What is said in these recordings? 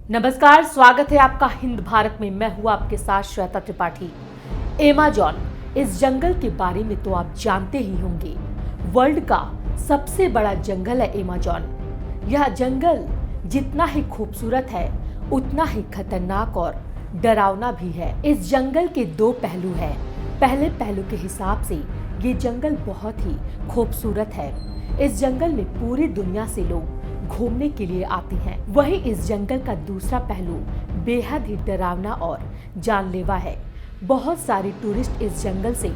नमस्कार, स्वागत है आपका हिंद भारत में। मैं हूँ आपके साथ श्वेता त्रिपाठी। एमाजॉन, इस जंगल के बारे में तो आप जानते ही होंगे। वर्ल्ड का सबसे बड़ा जंगल है एमाजॉन। यह जंगल जितना ही खूबसूरत है उतना ही खतरनाक और डरावना भी है। इस जंगल के दो पहलू हैं। पहले पहलू के हिसाब से ये जंगल बहुत ही खूबसूरत है। इस जंगल में पूरी दुनिया से लोग घूमने के लिए आते हैं। वहीं इस जंगल का दूसरा पहलू बेहद ही डरावना और जानलेवा है। बहुत सारे टूरिस्ट इस जंगल से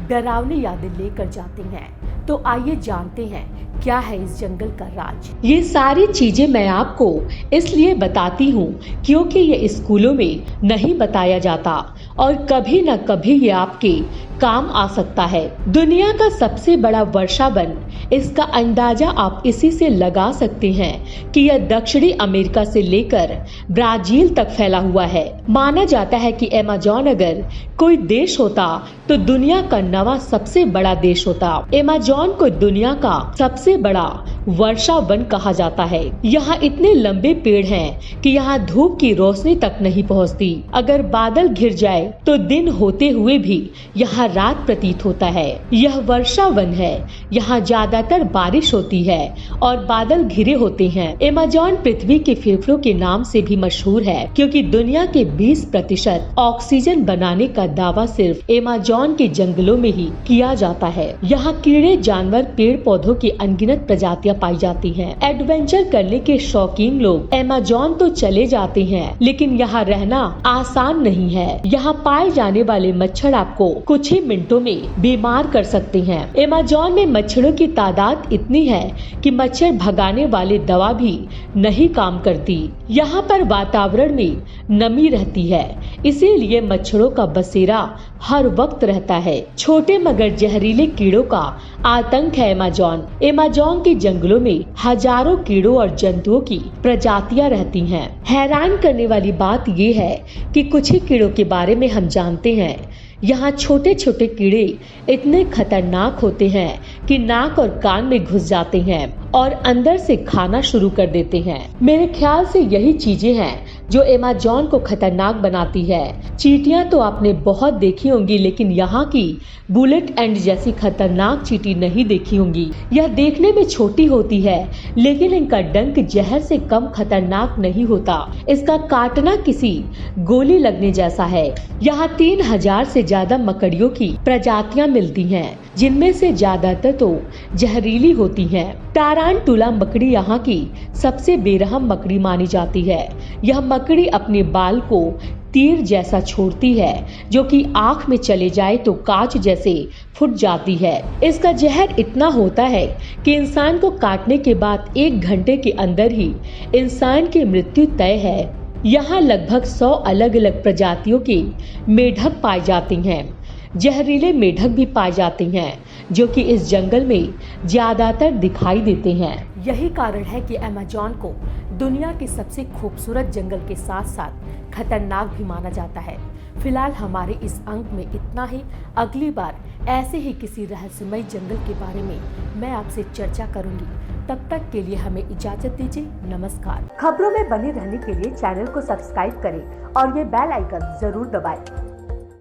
डरावनी यादें लेकर जाते हैं। तो आइए जानते हैं क्या है इस जंगल का राज। ये सारी चीजें मैं आपको इसलिए बताती हूँ क्योंकि ये स्कूलों में नहीं बताया जाता और कभी न कभी ये आपके काम आ सकता है। दुनिया का सबसे बड़ा वर्षा वन, इसका अंदाजा आप इसी से लगा सकते हैं कि यह दक्षिणी अमेरिका से लेकर ब्राजील तक फैला हुआ है। माना जाता है कि अमेज़न अगर कोई देश होता तो दुनिया का नवा सबसे बड़ा देश होता। अमेज़न को दुनिया का सबसे बड़ा वर्षा वन कहा जाता है। यहाँ इतने लंबे पेड़ हैं कि यहाँ धूप की रोशनी तक नहीं पहुँचती। अगर बादल घिर जाए तो दिन होते हुए भी यहाँ रात प्रतीत होता है। यह वर्षा वन है। यहाँ ज्यादातर बारिश होती है और बादल घिरे होते हैं। अमेज़न पृथ्वी के फेफड़ों के नाम से भी मशहूर है क्योंकि दुनिया के 20% ऑक्सीजन बनाने का दावा सिर्फ अमेज़न के जंगलों में ही किया जाता है। यहाँ कीड़े, जानवर, पेड़ पौधों की अनगिनत प्रजातियाँ पाई जाती हैं। एडवेंचर करने के शौकीन लोग अमेज़न तो चले जाते हैं, लेकिन यहाँ रहना आसान नहीं है। यहाँ पाए जाने वाले मच्छर आपको कुछ ही मिनटों में बीमार कर सकते हैं। अमेज़न में मच्छरों की तादाद इतनी है कि मच्छर भगाने वाले दवा भी नहीं काम करती। यहाँ पर वातावरण में नमी रहती है, इसीलिए मच्छरों का बसेरा हर वक्त रहता है। छोटे मगर जहरीले कीड़ों का आतंक है अमेज़न के जंगलों में हजारों कीड़ों और जंतुओं की प्रजातियां रहती हैं। हैरान करने वाली बात ये है कि कुछ ही कीड़ों के बारे में हम जानते हैं। यहाँ छोटे छोटे कीड़े इतने खतरनाक होते हैं कि नाक और कान में घुस जाते हैं और अंदर से खाना शुरू कर देते हैं। मेरे ख्याल से यही चीजें हैं जो अमेज़न को खतरनाक बनाती है। चींटियां तो आपने बहुत देखी होंगी, लेकिन यहाँ की बुलेट एंड जैसी खतरनाक चींटी नहीं देखी होंगी। यह देखने में छोटी होती है, लेकिन इनका डंक जहर से कम खतरनाक नहीं होता। इसका काटना किसी गोली लगने जैसा है। यहाँ 3000 से ज्यादा मकड़ियों की प्रजातियां मिलती हैं, जिनमें से ज्यादातर तो जहरीली होती हैं। टारांटुला मकड़ी यहाँ की सबसे बेरहम मकड़ी मानी जाती है। यह मकड़ी अपने बाल को तीर जैसा छोड़ती है, जो कि आंख में चले जाए तो कांच जैसे फूट जाती है। इसका जहर इतना होता है कि इंसान को काटने के बाद 1 घंटे के अंदर ही इंसान की मृत्यु तय है। यहाँ लगभग 100 अलग अलग प्रजातियों के मेढक पाए जाते हैं। जहरीले मेढक भी पाए जाते हैं, जो कि इस जंगल में ज्यादातर दिखाई देते हैं। यही कारण है कि अमेज़न को दुनिया के सबसे खूबसूरत जंगल के साथ साथ खतरनाक भी माना जाता है। फिलहाल हमारे इस अंक में इतना ही। अगली बार ऐसे ही किसी रहस्यमय जंगल के बारे में मैं आपसे चर्चा करूंगी। तब तक के लिए हमें इजाजत दीजिए। नमस्कार। खबरों में बने रहने के लिए चैनल को सब्सक्राइब करें और ये बेल आइकन जरूर दबाएं।